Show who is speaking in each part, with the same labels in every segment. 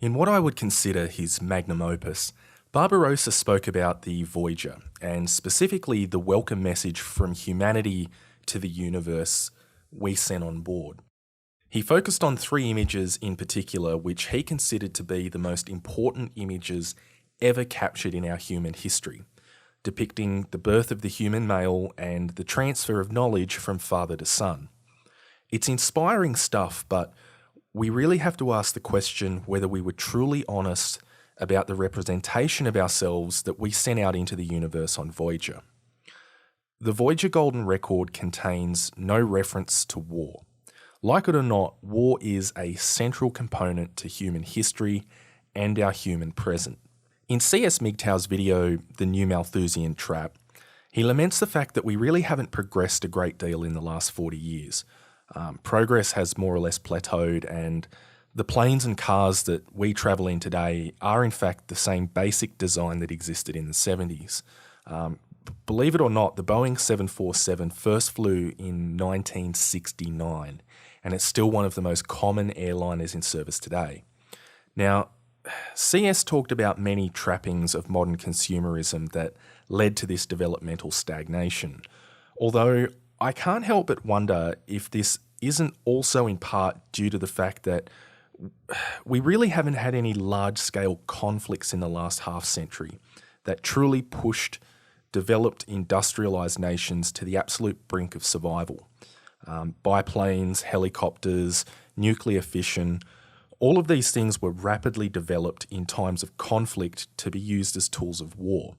Speaker 1: In what I would consider his magnum opus, Barbarossa spoke about the Voyager, and specifically the welcome message from humanity to the universe we sent on board. He focused on three images in particular, which he considered to be the most important images ever captured in our human history, depicting the birth of the human male and the transfer of knowledge from father to son. It's inspiring stuff, but we really have to ask the question whether we were truly honest about the representation of ourselves that we sent out into the universe on Voyager. The Voyager Golden Record contains no reference to war. Like it or not, war is a central component to human history and our human present. In C.S. MGTOW's video, The New Malthusian Trap, he laments the fact that we really haven't progressed a great deal in the last 40 years. Progress has more or less plateaued, and the planes and cars that we travel in today are in fact the same basic design that existed in the 70s. Believe it or not, the Boeing 747 first flew in 1969, and it's still one of the most common airliners in service today. Now, CS talked about many trappings of modern consumerism that led to this developmental stagnation, although I can't help but wonder if this isn't also in part due to the fact that we really haven't had any large-scale conflicts in the last half century that truly pushed developed industrialised nations to the absolute brink of survival. Biplanes, helicopters, nuclear fission, all of these things were rapidly developed in times of conflict to be used as tools of war.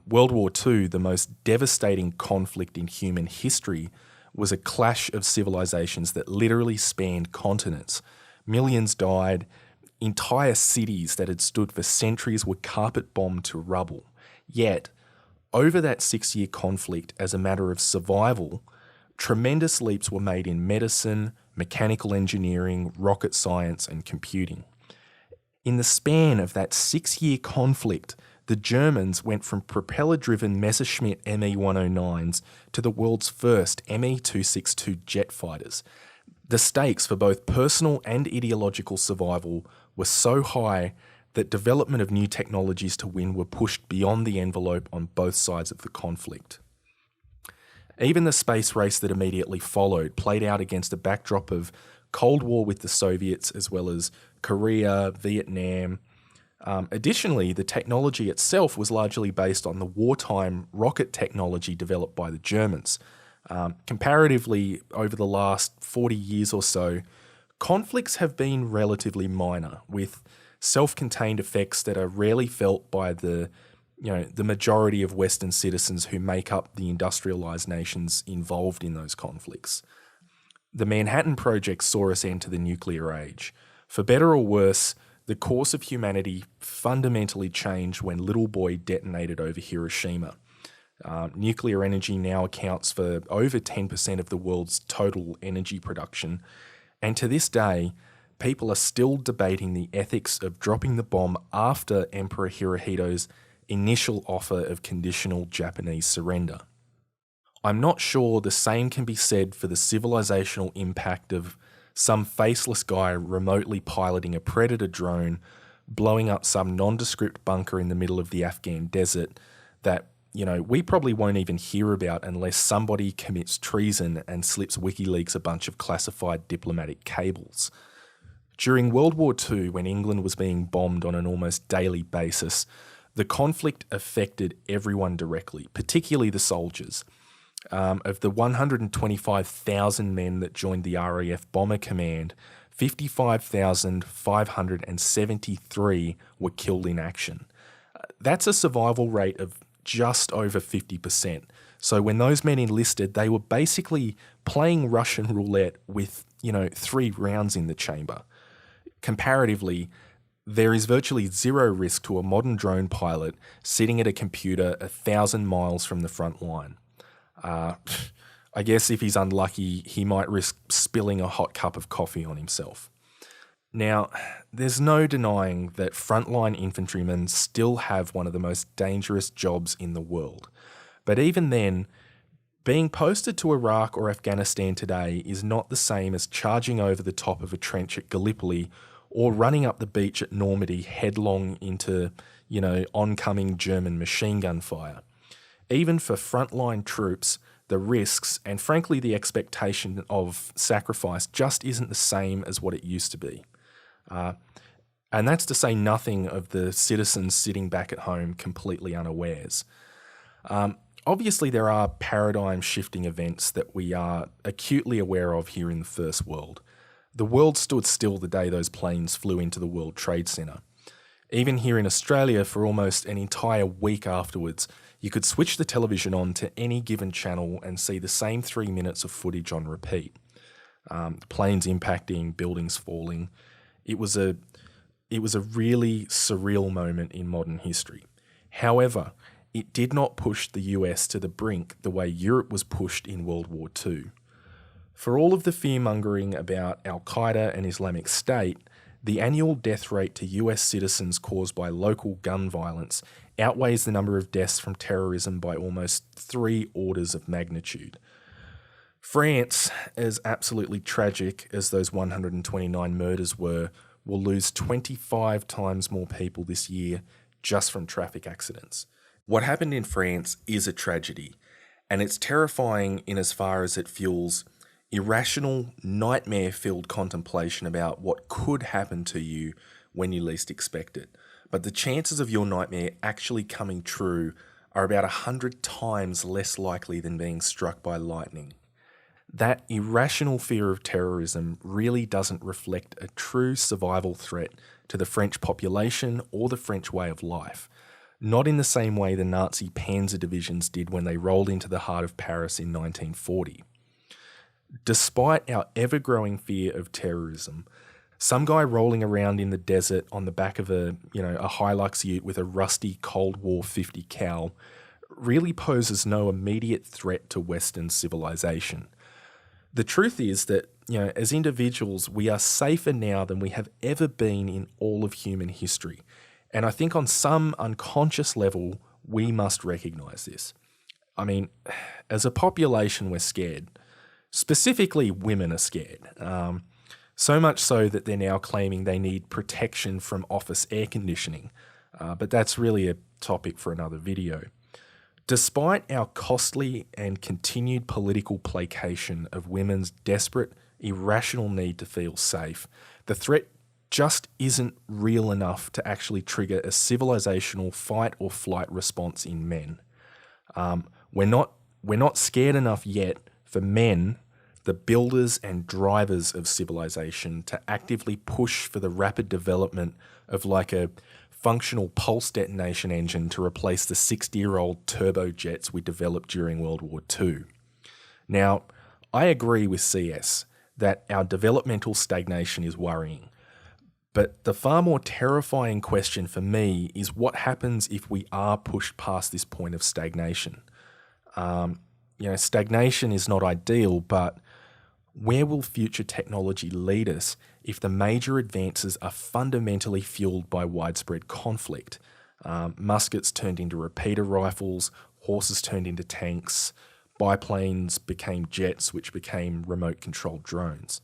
Speaker 1: World War II, the most devastating conflict in human history, was a clash of civilizations that literally spanned continents. Millions died. Entire cities that had stood for centuries were carpet bombed to rubble. Yet, over that 6-year conflict, as a matter of survival, tremendous leaps were made in medicine, mechanical engineering, rocket science, and computing. In the span of that 6-year conflict, the Germans went from propeller-driven Messerschmitt Me-109s to the world's first Me-262 jet fighters. The stakes for both personal and ideological survival were so high that development of new technologies to win were pushed beyond the envelope on both sides of the conflict. Even the space race that immediately followed played out against a backdrop of Cold War with the Soviets, as well as Korea, Vietnam. Additionally, the technology itself was largely based on the wartime rocket technology developed by the Germans. Comparatively, over the last 40 years or so, conflicts have been relatively minor, with self-contained effects that are rarely felt by the majority of Western citizens who make up the industrialized nations involved in those conflicts. The Manhattan Project saw us enter the nuclear age. For better or worse, the course of humanity fundamentally changed when Little Boy detonated over Hiroshima. Nuclear energy now accounts for over 10% of the world's total energy production, and to this day, people are still debating the ethics of dropping the bomb after Emperor Hirohito's initial offer of conditional Japanese surrender. I'm not sure the same can be said for the civilizational impact of some faceless guy remotely piloting a Predator drone, blowing up some nondescript bunker in the middle of the Afghan desert that, we probably won't even hear about unless somebody commits treason and slips WikiLeaks a bunch of classified diplomatic cables. During World War II, when England was being bombed on an almost daily basis, the conflict affected everyone directly, particularly the soldiers. Of the 125,000 men that joined the RAF Bomber Command, 55,573 were killed in action. That's a survival rate of just over 50%. So when those men enlisted, they were basically playing Russian roulette with, 3 rounds in the chamber. Comparatively, there is virtually zero risk to a modern drone pilot sitting at a computer 1,000 miles from the front line. I guess if he's unlucky, he might risk spilling a hot cup of coffee on himself. Now, there's no denying that frontline infantrymen still have one of the most dangerous jobs in the world. But even then, being posted to Iraq or Afghanistan today is not the same as charging over the top of a trench at Gallipoli or running up the beach at Normandy headlong into, oncoming German machine gun fire. Even for frontline troops, the risks and frankly the expectation of sacrifice just isn't the same as what it used to be. And that's to say nothing of the citizens sitting back at home completely unawares. Obviously, there are paradigm-shifting events that we are acutely aware of here in the First World. The world stood still the day those planes flew into the World Trade Center. Even here in Australia, for almost an entire week afterwards, you could switch the television on to any given channel and see the same 3 minutes of footage on repeat. Planes impacting, buildings falling. It was a really surreal moment in modern history. However, it did not push the US to the brink the way Europe was pushed in World War II. For all of the fear-mongering about Al-Qaeda and Islamic State, the annual death rate to US citizens caused by local gun violence outweighs the number of deaths from terrorism by almost 3 orders of magnitude. France, as absolutely tragic as those 129 murders were, will lose 25 times more people this year just from traffic accidents. What happened in France is a tragedy, and it's terrifying in as far as it fuels irrational, nightmare-filled contemplation about what could happen to you when you least expect it. But the chances of your nightmare actually coming true are about 100 times less likely than being struck by lightning. That irrational fear of terrorism really doesn't reflect a true survival threat to the French population or the French way of life. Not in the same way the Nazi panzer divisions did when they rolled into the heart of Paris in 1940. Despite our ever-growing fear of terrorism, some guy rolling around in the desert on the back of a Hilux ute with a rusty Cold War 50 cal really poses no immediate threat to Western civilization. The truth is that, as individuals, we are safer now than we have ever been in all of human history. And I think on some unconscious level, we must recognise this. I mean, as a population, we're scared. Specifically, women are scared. So much so that they're now claiming they need protection from office air conditioning. But that's really a topic for another video. Despite our costly and continued political placation of women's desperate, irrational need to feel safe, the threat just isn't real enough to actually trigger a civilizational fight or flight response in men. We're not scared enough yet for men, the builders and drivers of civilization, to actively push for the rapid development of like a functional pulse detonation engine to replace the 60-year-old turbojets we developed during World War II. Now, I agree with CS that our developmental stagnation is worrying. But the far more terrifying question for me is what happens if we are pushed past this point of stagnation. Stagnation is not ideal, but where will future technology lead us if the major advances are fundamentally fueled by widespread conflict? Muskets turned into repeater rifles, horses turned into tanks, biplanes became jets, which became remote-controlled drones.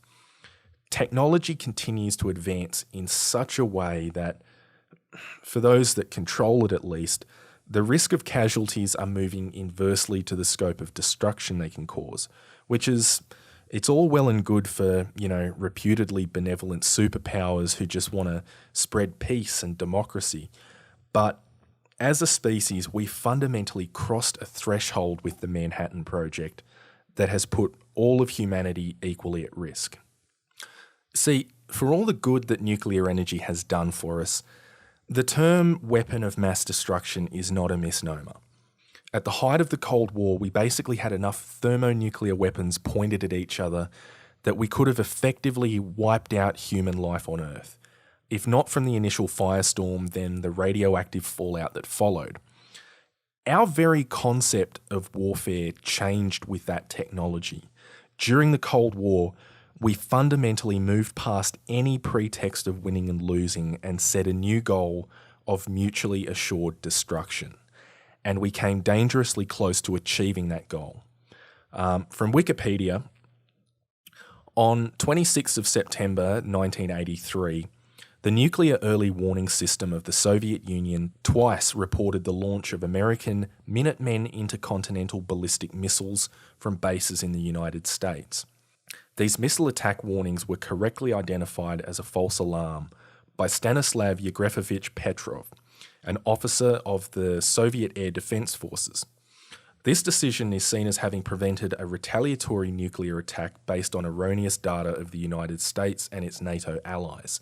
Speaker 1: Technology continues to advance in such a way that, for those that control it at least, the risk of casualties are moving inversely to the scope of destruction they can cause, which is, it's all well and good for, reputedly benevolent superpowers who just want to spread peace and democracy. But as a species, we fundamentally crossed a threshold with the Manhattan Project that has put all of humanity equally at risk. See, for all the good that nuclear energy has done for us, the term weapon of mass destruction is not a misnomer. At the height of the Cold War, we basically had enough thermonuclear weapons pointed at each other that we could have effectively wiped out human life on Earth. If not from the initial firestorm, then the radioactive fallout that followed. Our very concept of warfare changed with that technology. During the Cold War, we fundamentally moved past any pretext of winning and losing and set a new goal of mutually assured destruction. And we came dangerously close to achieving that goal. From Wikipedia, on 26th of September 1983, The nuclear early warning system of the Soviet Union twice reported the launch of American Minutemen intercontinental ballistic missiles from bases in the United States. These missile attack warnings were correctly identified as a false alarm by Stanislav Yevgrafovich Petrov, an officer of the Soviet Air Defense Forces. This decision is seen as having prevented a retaliatory nuclear attack based on erroneous data of the United States and its NATO allies,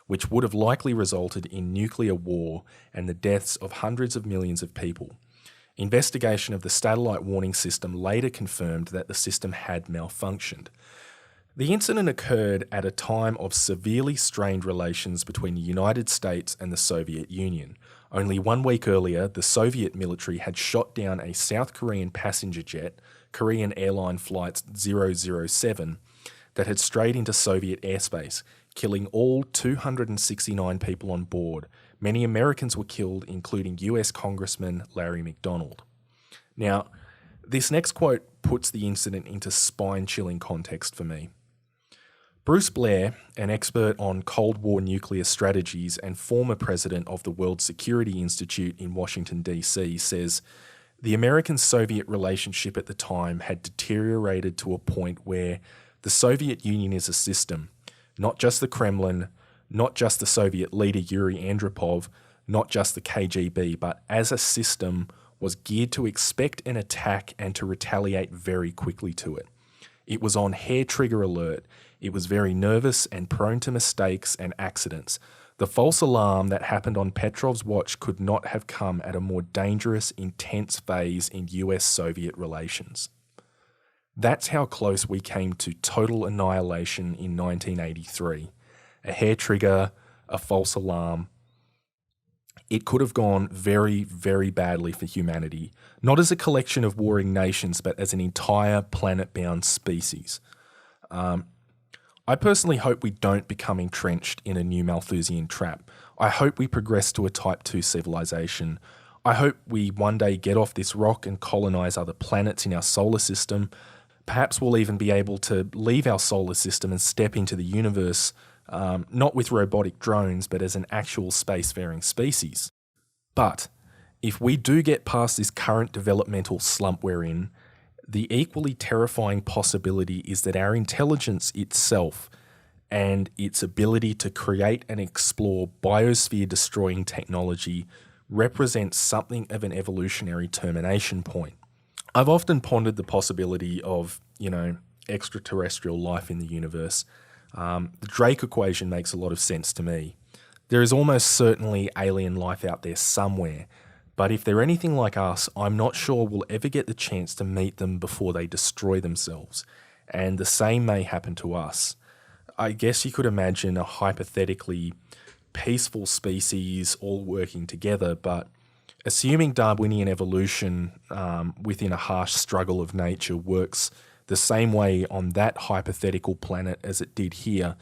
Speaker 1: which would have likely resulted in nuclear war and the deaths of hundreds of millions of people. Investigation of the satellite warning system later confirmed that the system had malfunctioned. The incident occurred at a time of severely strained relations between the United States and the Soviet Union. Only 1 week earlier, the Soviet military had shot down a South Korean passenger jet, Korean Airline Flight 007, that had strayed into Soviet airspace, killing all 269 people on board. Many Americans were killed, including US Congressman Larry McDonald. Now, this next quote puts the incident into spine-chilling context for me. Bruce Blair, an expert on Cold War nuclear strategies and former president of the World Security Institute in Washington, D.C., says, the American-Soviet relationship at the time had deteriorated to a point where the Soviet Union is a system, not just the Kremlin, not just the Soviet leader Yuri Andropov, not just the KGB, but as a system was geared to expect an attack and to retaliate very quickly to it. It was on hair-trigger alert. It was very nervous and prone to mistakes and accidents. The false alarm that happened on Petrov's watch could not have come at a more dangerous, intense phase in US-Soviet relations. That's how close we came to total annihilation in 1983. A hair trigger, a false alarm. It could have gone very, very badly for humanity, not as a collection of warring nations, but as an entire planet-bound species. I personally hope we don't become entrenched in a new Malthusian trap. I hope we progress to a Type 2 civilization. I hope we one day get off this rock and colonize other planets in our solar system. Perhaps we'll even be able to leave our solar system and step into the universe, not with robotic drones, but as an actual spacefaring species. But if we do get past this current developmental slump we're in, the equally terrifying possibility is that our intelligence itself and its ability to create and explore biosphere-destroying technology represents something of an evolutionary termination point. I've often pondered the possibility of, extraterrestrial life in the universe. The Drake equation makes a lot of sense to me. There is almost certainly alien life out there somewhere, but if they're anything like us, I'm not sure we'll ever get the chance to meet them before they destroy themselves, and the same may happen to us. I guess you could imagine a hypothetically peaceful species all working together, but assuming Darwinian evolution within a harsh struggle of nature works the same way on that hypothetical planet as it did here,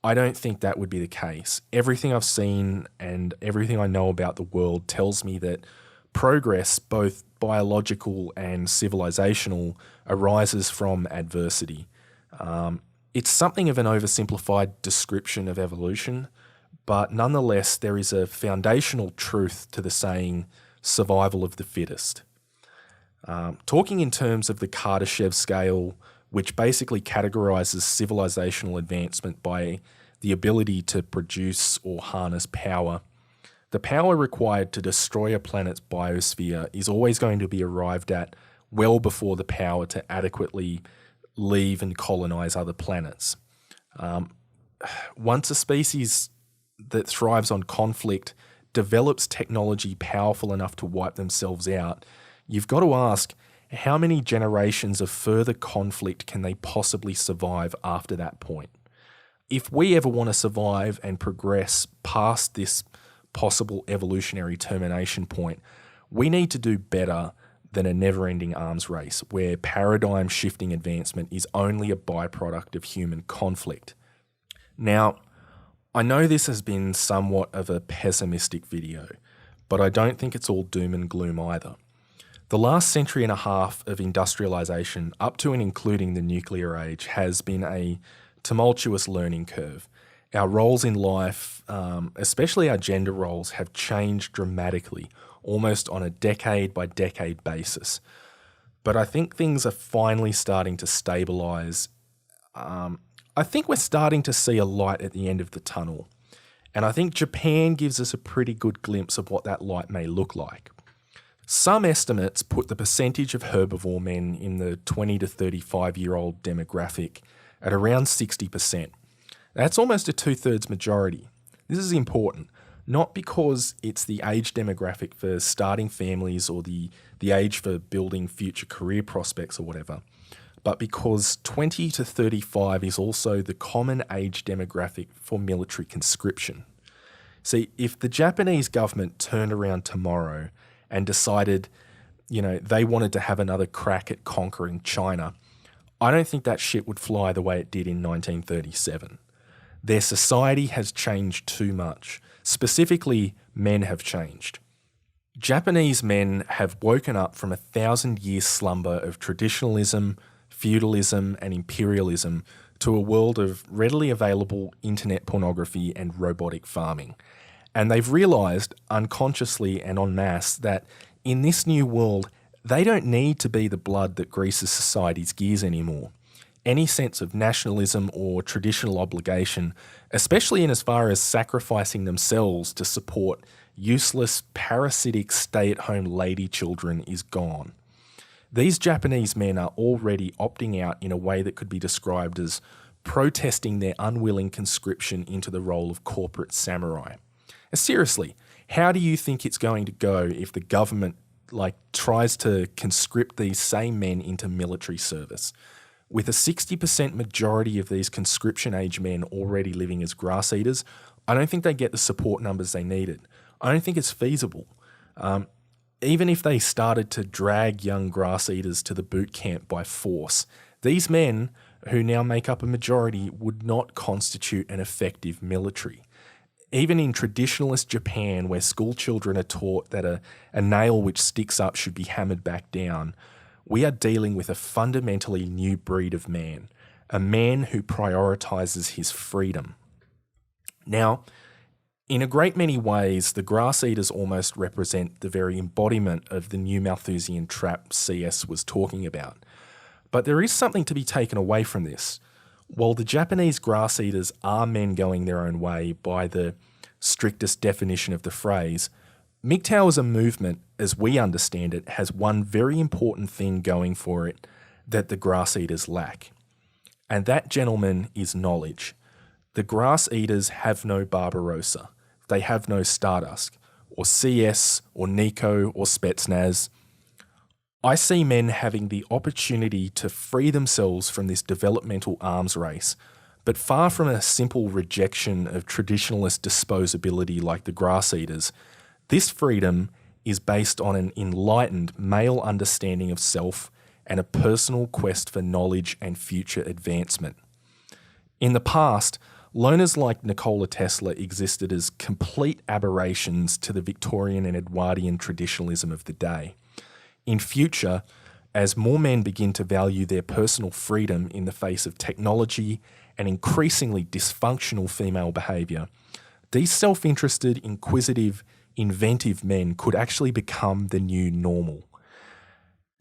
Speaker 1: I don't think that would be the case. Everything I've seen and everything I know about the world tells me that progress, both biological and civilizational, arises from adversity. It's something of an oversimplified description of evolution, but nonetheless, there is a foundational truth to the saying, survival of the fittest. Talking in terms of the Kardashev scale, which basically categorizes civilizational advancement by the ability to produce or harness power, the power required to destroy a planet's biosphere is always going to be arrived at well before the power to adequately leave and colonize other planets. Once a species that thrives on conflict develops technology powerful enough to wipe themselves out, you've got to ask, how many generations of further conflict can they possibly survive after that point? If we ever want to survive and progress past this possible evolutionary termination point, we need to do better than a never-ending arms race where paradigm-shifting advancement is only a byproduct of human conflict. Now, I know this has been somewhat of a pessimistic video, but I don't think it's all doom and gloom either. The last century and a half of industrialization, up to and including the nuclear age, has been a tumultuous learning curve, Our roles in life, especially our gender roles, have changed dramatically, almost on a decade by decade basis. But I think things are finally starting to stabilise. I think we're starting to see a light at the end of the tunnel. And I think Japan gives us a pretty good glimpse of what that light may look like. Some estimates put the percentage of herbivore men in the 20 to 35-year-old demographic at around 60%. That's almost a two-thirds majority. This is important, not because it's the age demographic for starting families or the age for building future career prospects or whatever, but because 20 to 35 is also the common age demographic for military conscription. See, if the Japanese government turned around tomorrow and decided, they wanted to have another crack at conquering China, I don't think that shit would fly the way it did in 1937. Their society has changed too much. Specifically, men have changed. Japanese men have woken up from a 1,000-year slumber of traditionalism, feudalism, and imperialism to a world of readily available internet pornography and robotic farming. And they've realised, unconsciously and en masse, that in this new world, they don't need to be the blood that greases society's gears anymore. Any sense of nationalism or traditional obligation, especially in as far as sacrificing themselves to support useless, parasitic, stay-at-home lady children, is gone. These Japanese men are already opting out in a way that could be described as protesting their unwilling conscription into the role of corporate samurai. Seriously, how do you think it's going to go if the government tries to conscript these same men into military service? With a 60% majority of these conscription-age men already living as grass eaters, I don't think they get the support numbers they needed. I don't think it's feasible. Even if they started to drag young grass eaters to the boot camp by force, these men, who now make up a majority, would not constitute an effective military. Even in traditionalist Japan, where school children are taught that a nail which sticks up should be hammered back down, we are dealing with a fundamentally new breed of man, a man who prioritises his freedom. Now, in a great many ways, the grass eaters almost represent the very embodiment of the new Malthusian trap CS was talking about. But there is something to be taken away from this. While the Japanese grass eaters are men going their own way by the strictest definition of the phrase, MGTOW as a movement, as we understand it, has one very important thing going for it that the grass eaters lack. And that, gentlemen, is knowledge. The grass eaters have no Barbarossa. They have no Stardust, or CS, or Nico, or Spetsnaz. I see men having the opportunity to free themselves from this developmental arms race, but far from a simple rejection of traditionalist disposability like the grass eaters, this freedom is based on an enlightened male understanding of self and a personal quest for knowledge and future advancement. In the past, loners like Nikola Tesla existed as complete aberrations to the Victorian and Edwardian traditionalism of the day. In future, as more men begin to value their personal freedom in the face of technology and increasingly dysfunctional female behaviour, these self-interested, inquisitive, inventive men could actually become the new normal.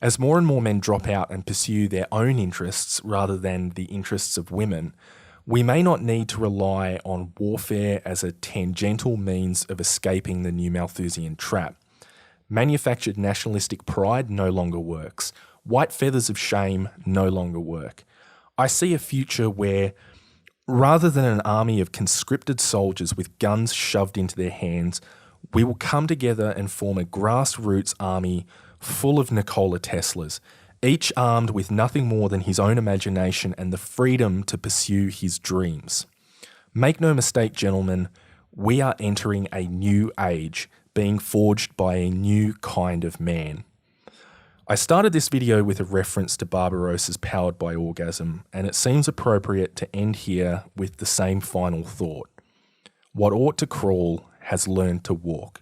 Speaker 1: As more and more men drop out and pursue their own interests rather than the interests of women, we may not need to rely on warfare as a tangential means of escaping the new Malthusian trap. Manufactured nationalistic pride no longer works. White feathers of shame no longer work. I see a future where, rather than an army of conscripted soldiers with guns shoved into their hands, we will come together and form a grassroots army full of Nikola Teslas, each armed with nothing more than his own imagination and the freedom to pursue his dreams. Make no mistake, gentlemen, we are entering a new age, being forged by a new kind of man. I started this video with a reference to Barbarossa's Powered by Orgasm, and it seems appropriate to end here with the same final thought. What ought to crawl has learned to walk.